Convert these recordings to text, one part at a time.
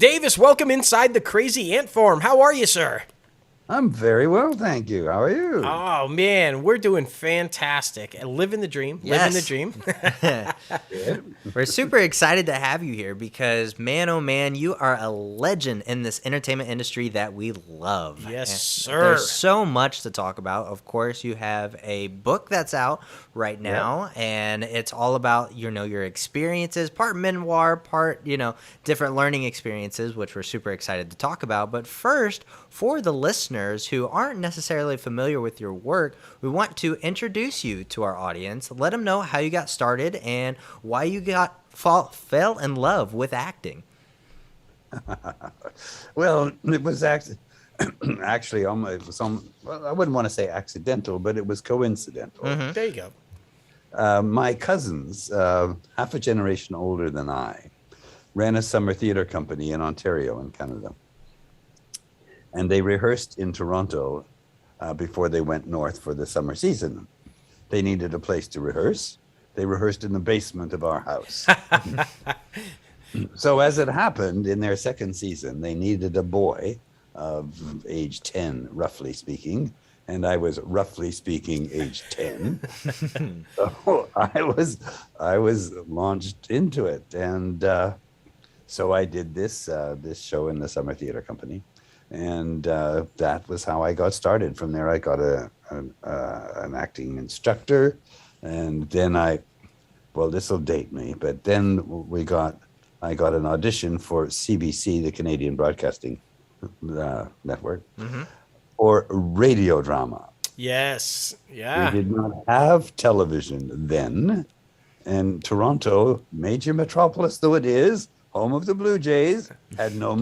Davis, welcome inside the Crazy Ant Farm. How are you, sir? I'm very well, thank you. How are you? Oh, man, we're doing fantastic. Living the dream. Living the Yes. dream. Good. We're super excited to have you here because, man, oh man, you are a legend in this entertainment industry that we love. Yes, And sir. There's so much to talk about. Of course, you have a book that's out right now, and it's all about, your experiences, part memoir, part, different learning experiences, which we're super excited to talk about. But first, for the listeners who aren't necessarily familiar with your work, we want to introduce you to our audience, let them know how you got started and why you fell in love with acting. Well, it was actually almost, well, I wouldn't want to say accidental, but it was coincidental. There you go. My cousins, half a generation older than I, ran a summer theater company in Ontario in Canada. And they rehearsed in Toronto before they went north for the summer season. They needed a place to rehearse. They rehearsed in the basement of our house. So as it happened, in their second season, they needed a boy of age 10, roughly speaking. And I was roughly speaking age 10. So I was launched into it. And so I did this show in the summer theater company. And that was how I got started. From there, I got an acting instructor, and then this will date me, but then I got an audition for CBC, the Canadian Broadcasting Network, for radio drama. Yes. Yeah. We did not have television then, and Toronto, major metropolis though it is, home of the Blue Jays, had no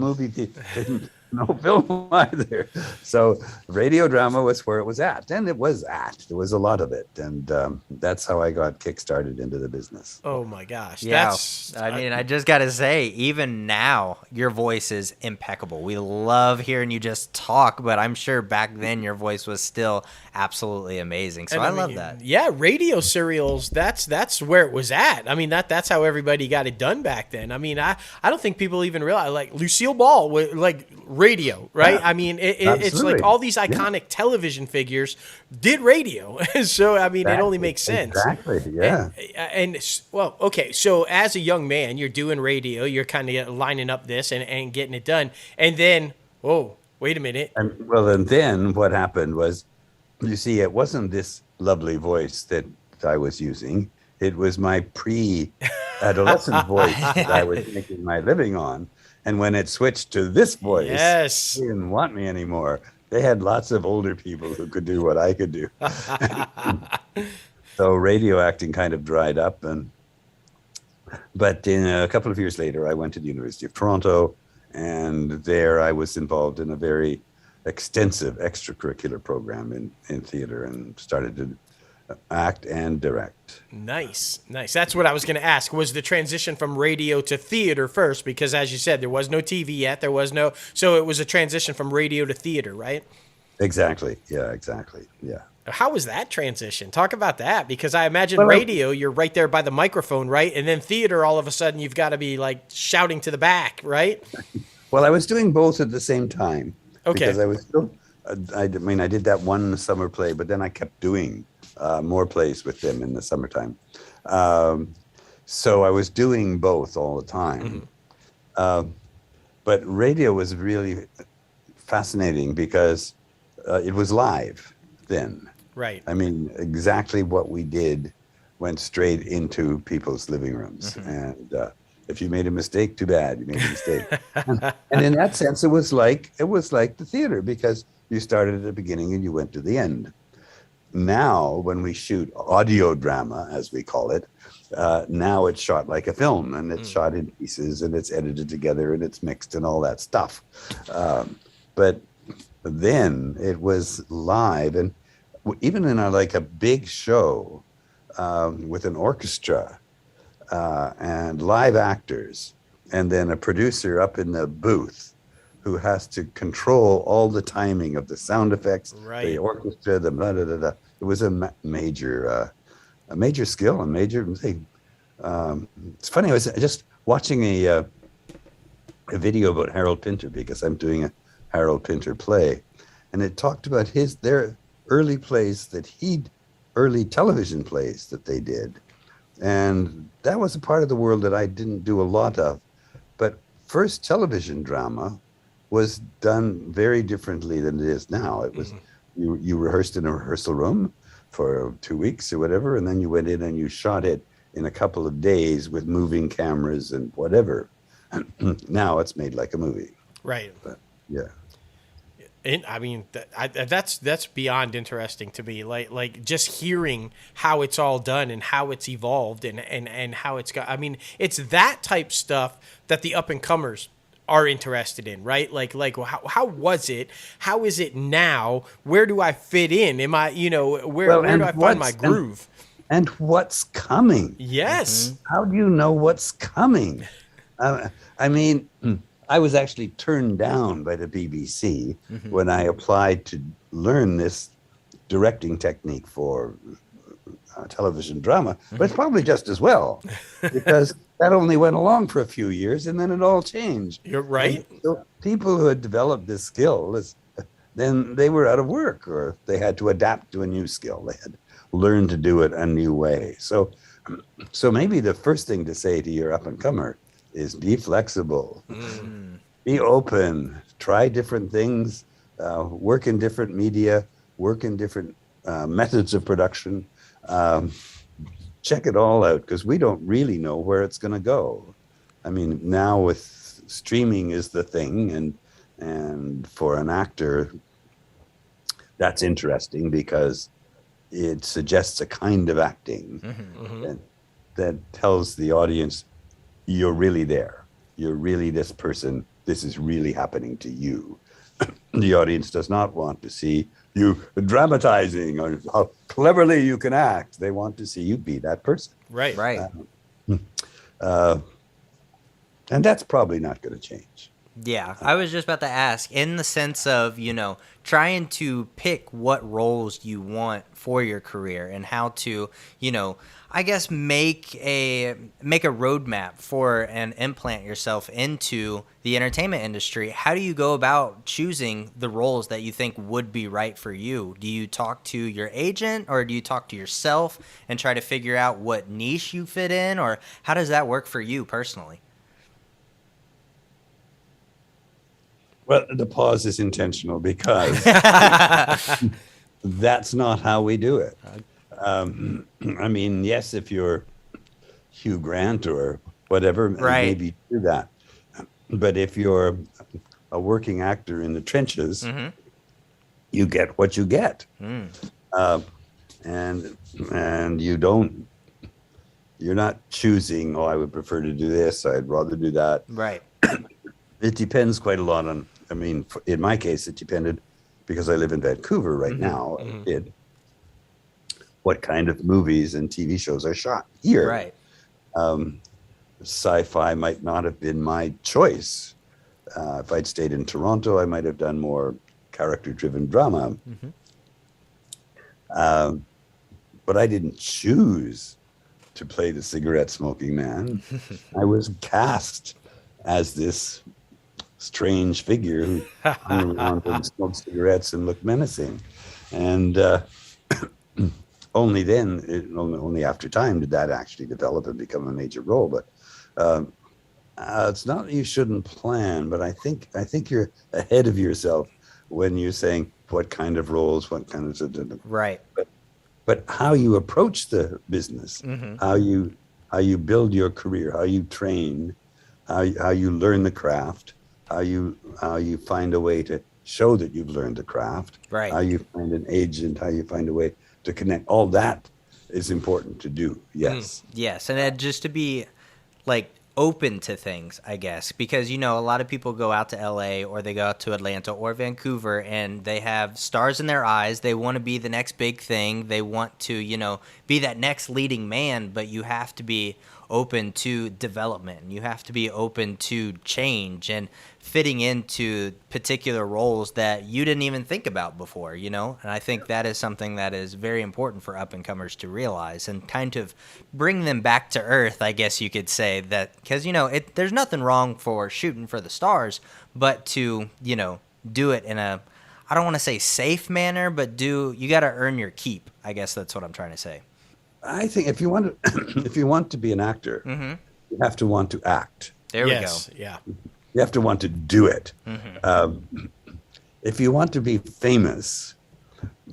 no film either. So radio drama was where it was at, and there was a lot of it, and that's how I got kickstarted into the business. Oh, my gosh. Yeah, I just got to say, even now, your voice is impeccable. We love hearing you just talk, but I'm sure back then your voice was still absolutely amazing. So I love that. Yeah, radio serials, that's where it was at. I mean, that's how everybody got it done back then. I mean, I don't think people even realize, like, Lucille Ball, like, radio, right? Yeah, I mean, it's like all these iconic television figures did radio. So, I mean, it only makes sense. Exactly, yeah. Well, okay, so as a young man, you're doing radio, you're kind of lining up this and getting it done. And then, oh, wait a minute. And then what happened was, you see, it wasn't this lovely voice that I was using. It was my pre-adolescent voice that I was making my living on. And when it switched to this voice, yes, they didn't want me anymore. They had lots of older people who could do what I could do. So radio acting kind of dried up. But in a couple of years later, I went to the University of Toronto, and there I was involved in a very extensive extracurricular program in theater, and started to act and direct. Nice. That's what I was going to ask. Was the transition from radio to theater first? Because as you said, there was no TV yet. So it was a transition from radio to theater, right? Exactly. Yeah, exactly. Yeah. How was that transition? Talk about that, because I imagine radio, you're right there by the microphone, right? And then theater, all of a sudden, you've got to be like shouting to the back, right? Well, I was doing both at the same time. Okay. Because I was still, I did that one summer play, but then I kept doing more plays with them in the summertime. So I was doing both all the time. But radio was really fascinating because it was live then. Right. I mean, exactly what we did went straight into people's living rooms. And if you made a mistake, too bad, you made a mistake. And in that sense, it was like the theater, because you started at the beginning and you went to the end. Now, when we shoot audio drama, as we call it, now it's shot like a film, and it's shot in pieces, and it's edited together, and it's mixed and all that stuff. But then it was live, and even in a big show with an orchestra and live actors, and then a producer up in the booth who has to control all the timing of the sound effects, the orchestra, the blah, blah, blah, blah. It was a major skill, a major thing. It's funny, I was just watching a video about Harold Pinter because I'm doing a Harold Pinter play, and it talked about their early plays early television plays that they did, and that was a part of the world that I didn't do a lot of. But first television drama was done very differently than it is now. It was you rehearsed in a rehearsal room for 2 weeks or whatever, and then you went in and you shot it in a couple of days with moving cameras and whatever. Now it's made like a movie. Right. But, yeah. And I mean, that's beyond interesting to me. Like just hearing how it's all done and how it's evolved and how it's got. I mean, it's that type stuff that the up and comers are interested in, right? Like how was it? How is it now? Where do I fit in? Am I, where do I find my groove? And what's coming? Yes. How do you know what's coming? I mean, I was actually turned down by the BBC when I applied to learn this directing technique for television drama, but it's probably just as well because that only went along for a few years and then it all changed. You're right. And so people who had developed this skill, then they were out of work or they had to adapt to a new skill. They had learned to do it a new way. So maybe the first thing to say to your up and comer is be flexible, be open, try different things, work in different media, work in different methods of production. Check it all out because we don't really know where it's going to go. I mean, now with streaming is the thing, and for an actor, that's interesting because it suggests a kind of acting that tells the audience you're really there. You're really this person. This is really happening to you. The audience does not want to see you dramatizing or how cleverly you can act. They want to see you be that person. Right. Right. And that's probably not going to change. Yeah, I was just about to ask, in the sense of, trying to pick what roles you want for your career and how to, I guess make a roadmap for and implant yourself into the entertainment industry. How do you go about choosing the roles that you think would be right for you? Do you talk to your agent or do you talk to yourself and try to figure out what niche you fit in, or how does that work for you personally? Well, the pause is intentional because that's not how we do it. I mean, yes, if you're Hugh Grant or whatever, right, maybe do that. But if you're a working actor in the trenches, you get what you get. And you're not choosing, I would prefer to do this, I'd rather do that. Right. It depends quite a lot on, in my case, it depended, because I live in Vancouver right now, what kind of movies and TV shows are shot here. Right. Sci-fi might not have been my choice. If I'd stayed in Toronto, I might have done more character-driven drama. But I didn't choose to play the cigarette-smoking man. I was cast as this strange figure who hung around and smoked cigarettes and looked menacing. And only then, only after time did that actually develop and become a major role. But it's not that you shouldn't plan, but I think you're ahead of yourself when you're saying what kind of roles, what kind of... Right. But how you approach the business, how you build your career, how you train, how you learn the craft, how you find a way to show that you've learned the craft, right, how you find an agent, how you find a way to connect. All that is important to do. Yes. Yes, and then just to be like open to things, I guess, because a lot of people go out to LA or they go out to Atlanta or Vancouver and they have stars in their eyes. They want to be the next big thing. They want to, be that next leading man, but you have to be open to development. You have to be open to change and fitting into particular roles that you didn't even think about before, you know? And I think that is something that is very important for up and comers to realize and kind of bring them back to earth, I guess you could say, that because, you know, there's nothing wrong for shooting for the stars, but to, you know, do it in a, I don't want to say safe manner, but you got to earn your keep. I guess that's what I'm trying to say. I think if you want to, if you want to be an actor, you have to want to act. There we go. Yes, yeah. You have to want to do it. If you want to be famous,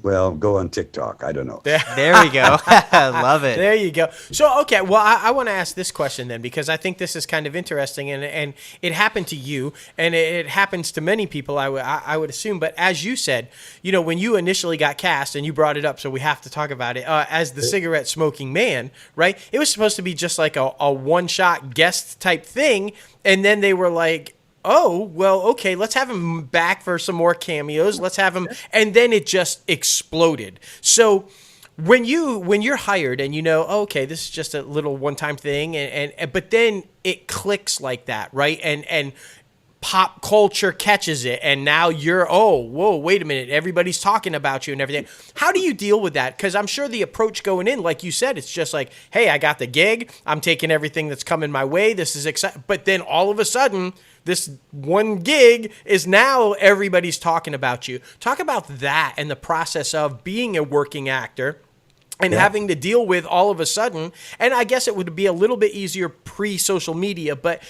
well, go on TikTok. I don't know. There we go. Love it. There you go. So, okay, well, I want to ask this question then, because I think this is kind of interesting, and it happened to you, and it happens to many people, I would assume. But as you said, you know, when you initially got cast, and you brought it up, so we have to talk about it, as the cigarette smoking man, right? It was supposed to be just like a one-shot guest type thing, and then they were like, oh, well, okay, let's have him back for some more cameos. Let's have him. And then it just exploded. So when you're hired and you know, oh, okay, this is just a little one-time thing, and but then it clicks like that, right? And pop culture catches it, and now you're, oh, whoa, wait a minute, everybody's talking about you and everything. How do you deal with that? Because I'm sure the approach going in, like you said, it's just like, hey, I got the gig, I'm taking everything that's coming my way, this is exciting. But then all of a sudden, this one gig is now everybody's talking about you. Talk about that and the process of being a working actor and having to deal with all of a sudden, and I guess it would be a little bit easier pre-social media, but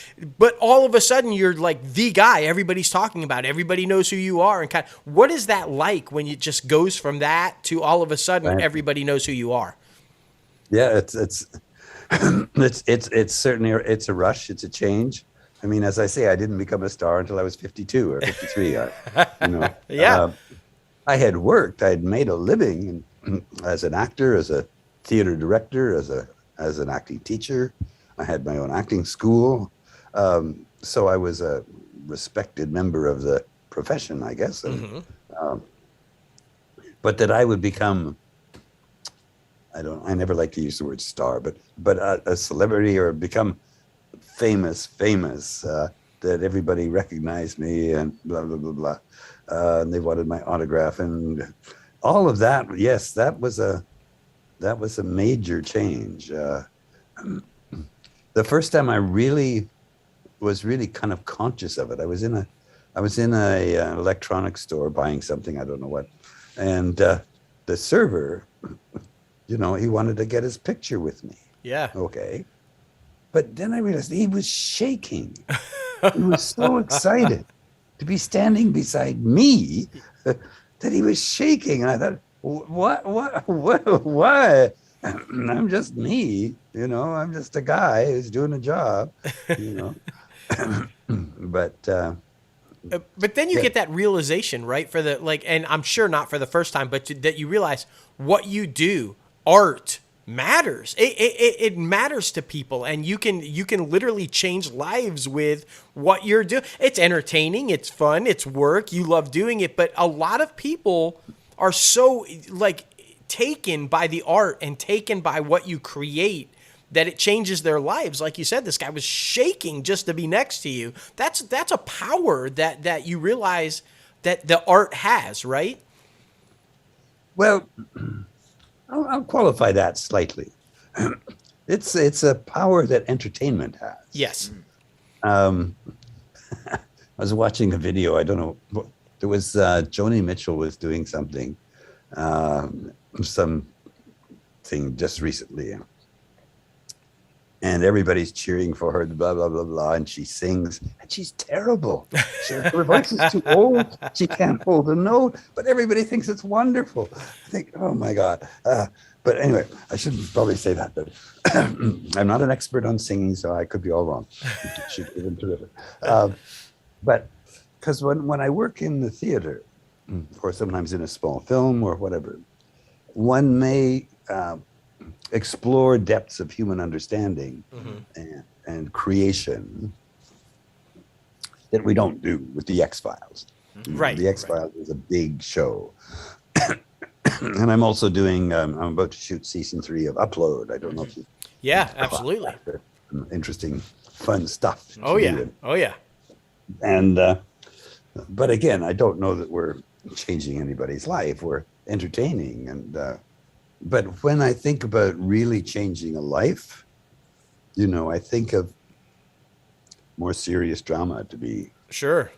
all of a sudden you're like the guy everybody's talking about, everybody knows who you are, and kind of, what is that like when it just goes from that to all of a sudden everybody knows who you are? Yeah, it's certainly, it's a rush, it's a change. I mean, as I say, I didn't become a star until I was 52 or 53. You know, I had worked, I had made a living as an actor, as a theater director, as an acting teacher. I had my own acting school, so I was a respected member of the profession, I guess. And, but that I would become, I never like to use the word star, but a celebrity or become famous, that everybody recognized me and blah, blah, blah, blah. And they wanted my autograph and all of that. Yes, that was a major change. The first time I was really kind of conscious of it, I was in a electronics store buying something, I don't know what. And the server, you know, he wanted to get his picture with me. Yeah. Okay. But then I realized he was shaking. He was so excited to be standing beside me that he was shaking. And I thought, why? I'm just me, you know, I'm just a guy who's doing a job, you know. But then you get that realization, right? For the, like, and I'm sure not for the first time, but that you realize what you do, art, matters. It matters to people, and you can literally change lives with what you're doing. It's entertaining, it's fun, it's work, you love doing it, but a lot of people are so like taken by the art and taken by what you create that it changes their lives. Like you said, this guy was shaking just to be next to you. That's a power that you realize that the art has, right? Well, I'll qualify that slightly. It's a power that entertainment has. Yes. I was watching a video. I don't know. There was Joni Mitchell was doing something just recently, and everybody's cheering for her. Blah blah blah blah, and she sings, and she's terrible. Her voice is too old. She can't hold a note, but everybody thinks it's wonderful. I think, oh my God. But anyway, I shouldn't probably say that, but I'm not an expert on singing, so I could be all wrong. She's even terrific. But because when I work in the theater, or sometimes in a small film or whatever, one may explore depths of human understanding and creation that we don't do with the X-Files. Right. The X-Files is a big show. And I'm also doing, I'm about to shoot season 3 of Upload. I don't know if you... Yeah, absolutely. some interesting, fun stuff to Oh yeah. do. Oh yeah. And but again, I don't know that we're changing anybody's life. We're entertaining, and but when I think about really changing a life, I think of more serious drama Sure.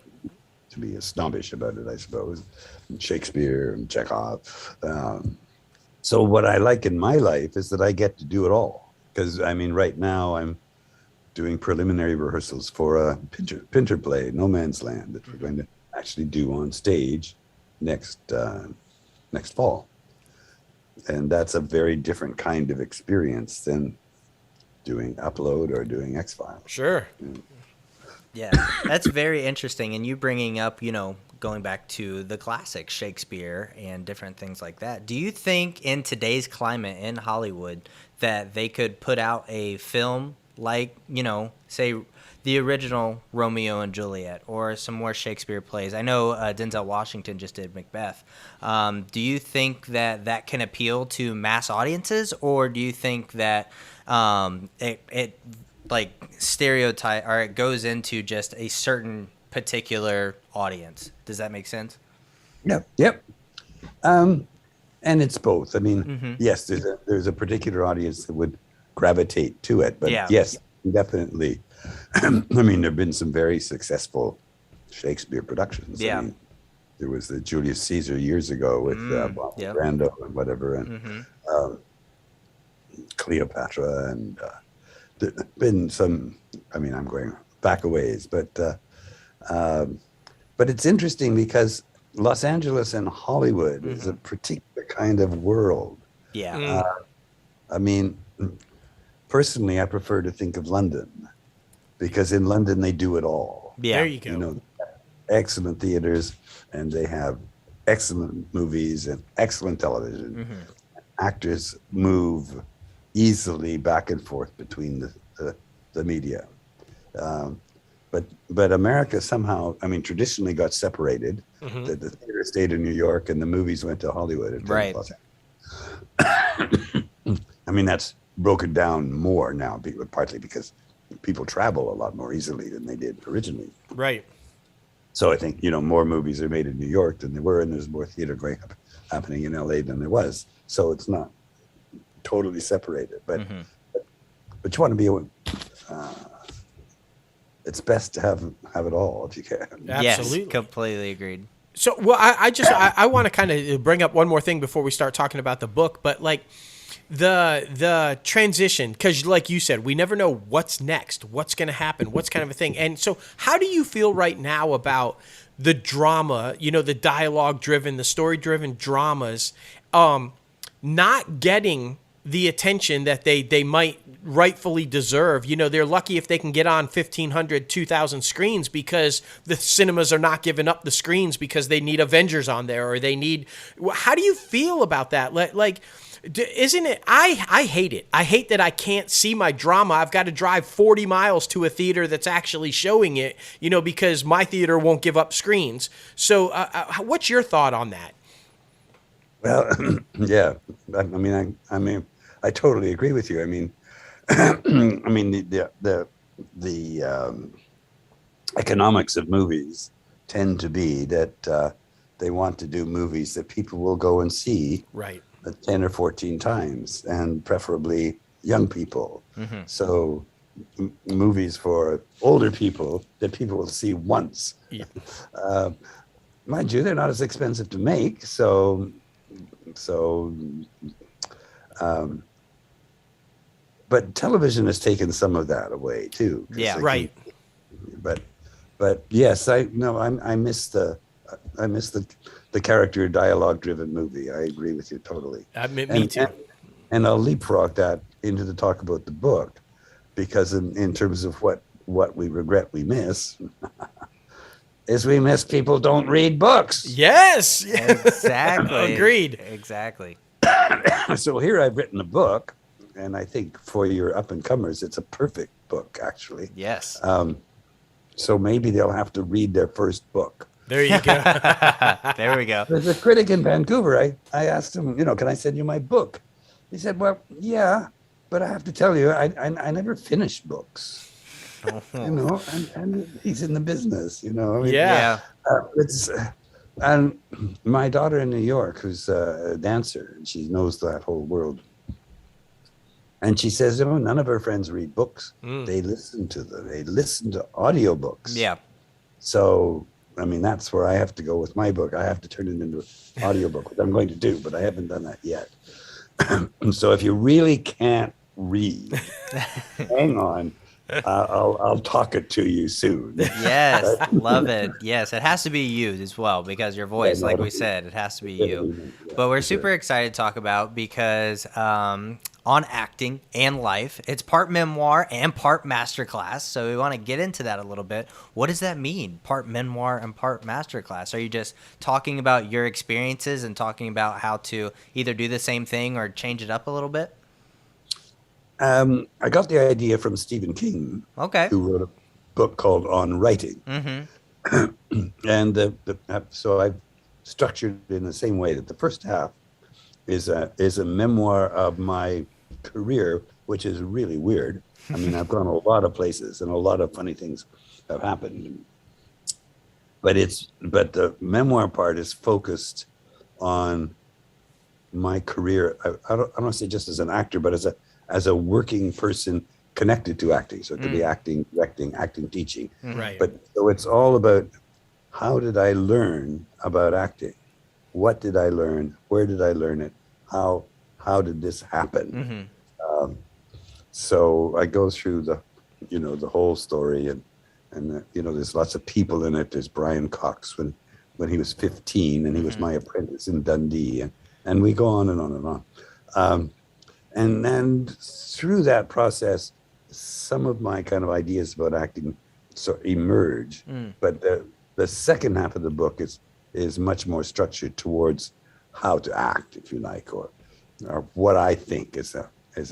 to be snobbish about it, I suppose. Shakespeare and Chekhov. So what I like in my life is that I get to do it all. Because I mean, right now I'm doing preliminary rehearsals for a Pinter play, No Man's Land, that we're going to actually do on stage next fall, and that's a very different kind of experience than doing Upload or doing X-Files. Sure. Yeah, that's very interesting. And you bringing up, going back to the classic Shakespeare and different things like that. Do you think in today's climate in Hollywood that they could put out a film like, say the original Romeo and Juliet or some more Shakespeare plays? I know Denzel Washington just did Macbeth. Do you think that can appeal to mass audiences, or do you think that it like stereotype, or it goes into just a certain particular audience? Does that make sense? Yep. And it's both. I mean, yes, there's a particular audience that would gravitate to it, but yes, definitely. I mean, there've been some very successful Shakespeare productions. Yeah. I mean, there was the Julius Caesar years ago with Brando and whatever, and Cleopatra, and there's been some. I mean, I'm going back a ways, but it's interesting because Los Angeles and Hollywood is a particular kind of world. Yeah. I mean, personally, I prefer to think of London, because in London they do it all. Yeah. There you go. Excellent theaters, and they have excellent movies and excellent television. Actors move easily back and forth between the media. But America somehow, I mean, traditionally got separated. The theater stayed in New York and the movies went to Hollywood. Right. I mean, that's broken down more now, partly because people travel a lot more easily than they did originally. Right. So I think, more movies are made in New York than there were, and there's more theater happening in LA than there was. So it's not totally separated, but you want to be able. It's best to have it all if you can. Absolutely. Yes, completely agreed. So, well, I want to kind of bring up one more thing before we start talking about the book, but like the transition, because like you said, we never know what's next, what's going to happen, what's kind of a thing. And so how do you feel right now about the drama, the dialogue driven, the story driven dramas, not getting the attention that they might rightfully deserve? They're lucky if they can get on 1,500, 2,000 screens, because the cinemas are not giving up the screens because they need Avengers on there, or they need. How do you feel about that? Like, isn't it? I hate it. I hate that I can't see my drama. I've got to drive 40 miles to a theater that's actually showing it, because my theater won't give up screens. So what's your thought on that? Well, yeah. I mean, I totally agree with you. I mean, the economics of movies tend to be that they want to do movies that people will go and see, right, 10 or 14 times, and preferably young people. So movies for older people that people will see once. Yeah. Mind you, they're not as expensive to make, but television has taken some of that away too. Yeah, right. But yes, I miss the character dialogue driven movie. I agree with you totally. Me too. And I'll leapfrog that into the talk about the book, because in terms of what we regret we miss, is we miss people don't read books. Yes. Exactly. Agreed. Exactly. So here I've written a book, and I think for your up-and-comers, it's a perfect book, actually. Yes. So maybe they'll have to read their first book. There you go. There we go. There's a critic in Vancouver. I asked him, can I send you my book? He said, well, yeah, but I have to tell you, I never finished books, and he's in the business, I mean, Yeah. Yeah. it's, and my daughter in New York, who's a dancer, and she knows that whole world. And she says, none of her friends read books. They listen to them. They listen to audiobooks. Yeah. So, I mean, that's where I have to go with my book. I have to turn it into an audiobook, which I'm going to do, but I haven't done that yet. So if you really can't read, hang on. I'll talk it to you soon. Yes, love it. Yes, it has to be you as well because your voice, like we said, it has to be you. But we're super excited to talk about because on acting and life, it's part memoir and part masterclass. So we want to get into that a little bit. What does that mean, part memoir and part masterclass? Are you just talking about your experiences and talking about how to either do the same thing or change it up a little bit? I got the idea from Stephen King, Okay. who wrote a book called On Writing. And so I've structured it in the same way that the first half is a memoir of my career, which is really weird. I mean, I've gone a lot of places and a lot of funny things have happened. But the memoir part is focused on my career. I don't want to say just as an actor, but as a working person connected to acting. So it could be acting, directing, acting, teaching. Right. But so it's all about how did I learn about acting? What did I learn? Where did I learn it? How did this happen? So I go through the whole story and there's lots of people in it. There's Brian Cox when he was 15 and he was my apprentice in Dundee and we go on and on and on. And then through that process, some of my kind of ideas about acting emerge. But the second half of the book is much more structured towards how to act, if you like, or what I think is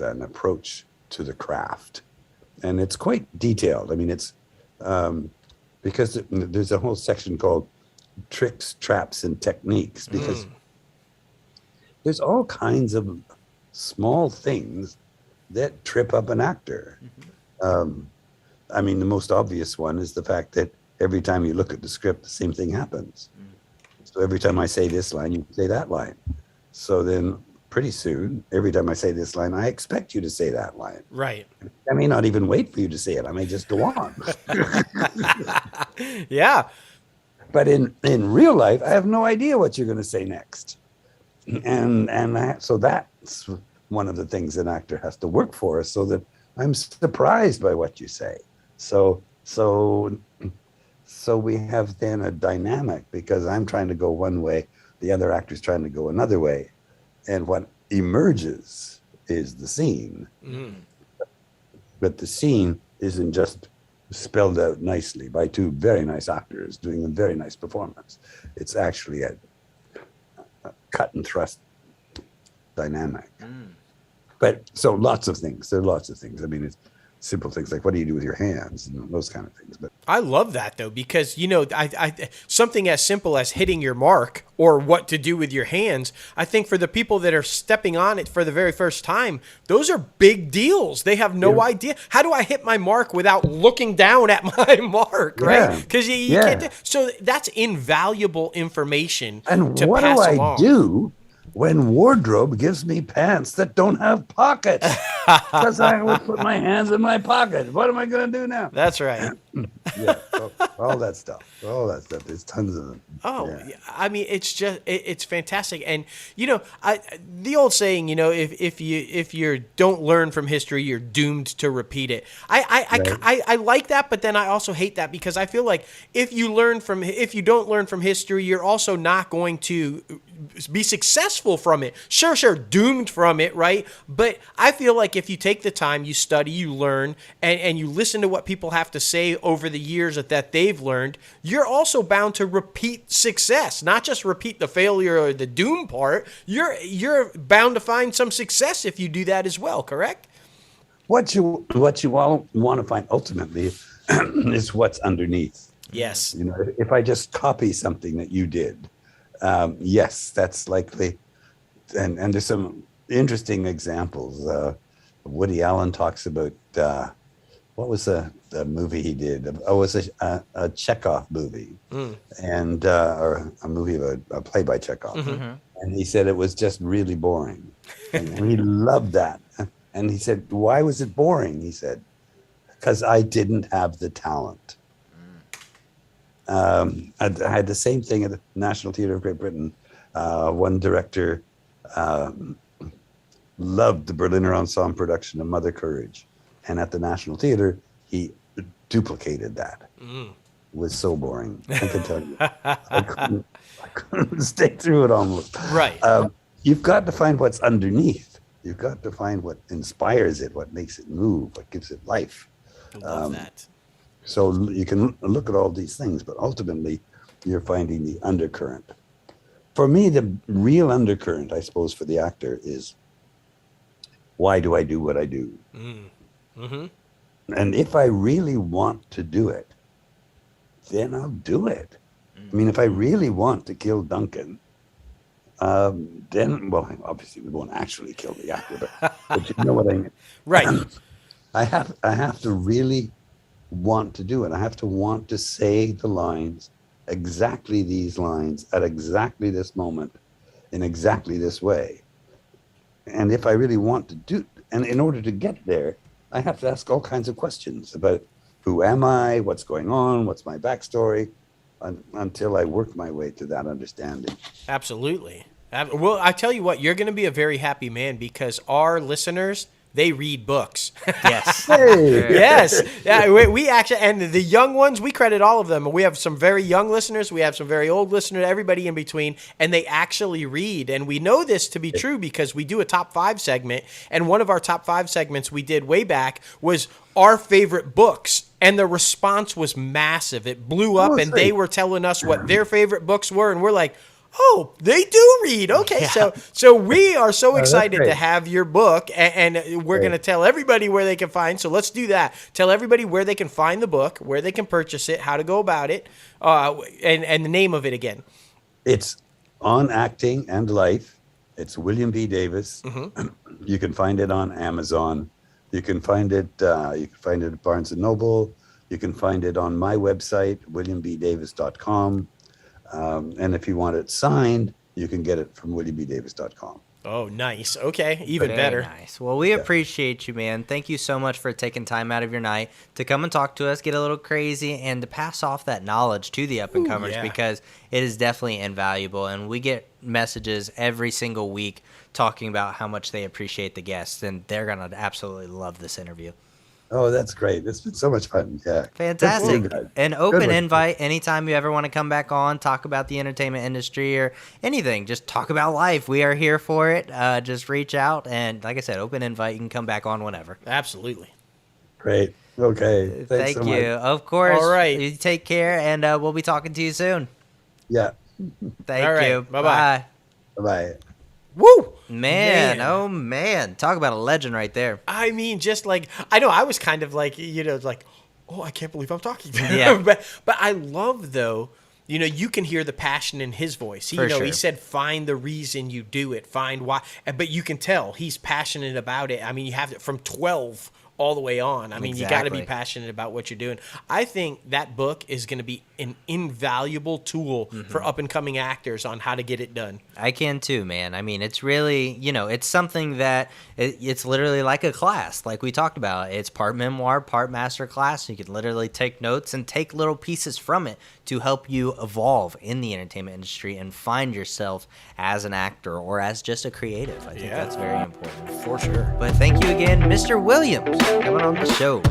an approach to the craft. And it's quite detailed. I mean, it's because there's a whole section called tricks, traps, and techniques, because there's all kinds of small things that trip up an actor. I mean, the most obvious one is the fact that every time you look at the script, the same thing happens. So every time I say this line, you say that line. So then pretty soon, every time I say this line, I expect you to say that line. Right. I may not even wait for you to say it. I may just go on. Yeah. But in real life, I have no idea what you're going to say next. So that's one of the things an actor has to work for, so that I'm surprised by what you say. So we have then a dynamic because I'm trying to go one way, the other actor's trying to go another way. And what emerges is the scene. But the scene isn't just spelled out nicely by two very nice actors doing a very nice performance. It's actually a cut and thrust dynamic. But so lots of things. There are lots of things. I mean, it's simple things like what do you do with your hands and those kind of things. But I love that though, because I something as simple as hitting your mark or what to do with your hands. I think for the people that are stepping on it for the very first time, those are big deals. They have no idea. How do I hit my mark without looking down at my mark, right? Because you can't. So that's invaluable information. And to what do pass I along. do when wardrobe gives me pants that don't have pockets? Because I would put my hands in my pocket. What am I going to do now? That's right. Yeah, all that stuff. There's tons of them. I mean, it's just it's fantastic, and the old saying, if you don't learn from history, you're doomed to repeat it. I like that, but then I also hate that because I feel like if you don't learn from history, you're also not going to be successful from it. Sure, doomed from it, right? But I feel like if you take the time, you study, you learn, and you listen to what people have to say over the years that they've learned, you're also bound to repeat success, not just repeat the failure or the doom part. You're bound to find some success if you do that as well, correct? What you all want to find ultimately is what's underneath. Yes. If I just copy something that you did, yes, that's likely. And there's some interesting examples. Woody Allen talks about what was the movie he did? Oh, it was a Chekhov movie, and or a movie of a play by Chekhov. And he said it was just really boring, and he loved that. And he said, "Why was it boring?" He said, "Because I didn't have the talent." I had the same thing at the National Theatre of Great Britain. One director loved the Berliner Ensemble production of Mother Courage, and at the National Theatre, he duplicated that. It was so boring. I can tell you, I couldn't stay through it almost. Right. You've got to find what's underneath. You've got to find what inspires it, what makes it move, what gives it life. I love that. So you can look at all these things, but ultimately you're finding the undercurrent. For me, the real undercurrent, I suppose, for the actor is, why do I do what I do? And if I really want to do it, then I'll do it. I mean, if I really want to kill Duncan, then, well, obviously we won't actually kill the actor, but you know what I mean. Right. I have to really want to do it. I have to want to say the lines, exactly these lines, at exactly this moment, in exactly this way. And if I really want to do, and in order to get there, I have to ask all kinds of questions about who am I, what's going on, what's my backstory, until I work my way to that understanding. Absolutely. Well, I tell you what, you're going to be a very happy man because our listeners, they read books. Yes. Hey. Yes. Yeah, we actually, and the young ones, we credit all of them. We have some very young listeners. We have some very old listeners, everybody in between, and they actually read. And we know this to be true because we do a top 5 segment. And one of our top 5 segments we did way back was our favorite books. And the response was massive. It blew up, and they were telling us what their favorite books were. And we're like, oh, they do read. Okay, Yeah. so we are so that's excited to great. have your book, and we're going to tell everybody where they can find. So let's do that. Tell everybody where they can find the book, where they can purchase it, how to go about it, and the name of it again. It's On Acting and Life. It's William B. Davis. You can find it on Amazon. You can find it. You can find it at Barnes and Noble. You can find it on my website, williambdavis.com. And if you want it signed, you can get it from williambdavis.com. Oh, nice. Okay, even Very better. nice. Well, we appreciate you, man. Thank you so much for taking time out of your night to come and talk to us, get a little crazy, and to pass off that knowledge to the up-and-comers yeah. because it is definitely invaluable. And we get messages every single week talking about how much they appreciate the guests, and they're going to absolutely love this interview. Oh, that's great. It's been so much fun. Yeah. Fantastic. Good for you guys. An open Good one. invite anytime you ever want to come back on, talk about the entertainment industry or anything. Just talk about life. We are here for it. Just reach out. And like I said, open invite. You can come back on whenever. Absolutely. Great. Okay. Thanks Thank so you. much. Of course. All right. You take care, and we'll be talking to you soon. Yeah. Thank All right. you. Bye-bye. Bye-bye. Woo! Man, oh man. Talk about a legend right there. I mean, just like, I know I was kind of like, like, oh, I can't believe I'm talking to him. Yeah. but I love, though, you can hear the passion in his voice. For sure. He said, find the reason you do it, find why. But you can tell he's passionate about it. I mean, you have it from 12 all the way on. I mean, you got to be Exactly. passionate about what you're doing. I think that book is going to be an invaluable tool for up-and-coming actors on how to get it done. I can too, man. I mean, it's really, it's something that it's literally like a class, like we talked about. It's part memoir, part master class. You can literally take notes and take little pieces from it to help you evolve in the entertainment industry and find yourself as an actor or as just a creative. I think that's very important. For sure. But thank you again, Mr. Williams, for coming on the show.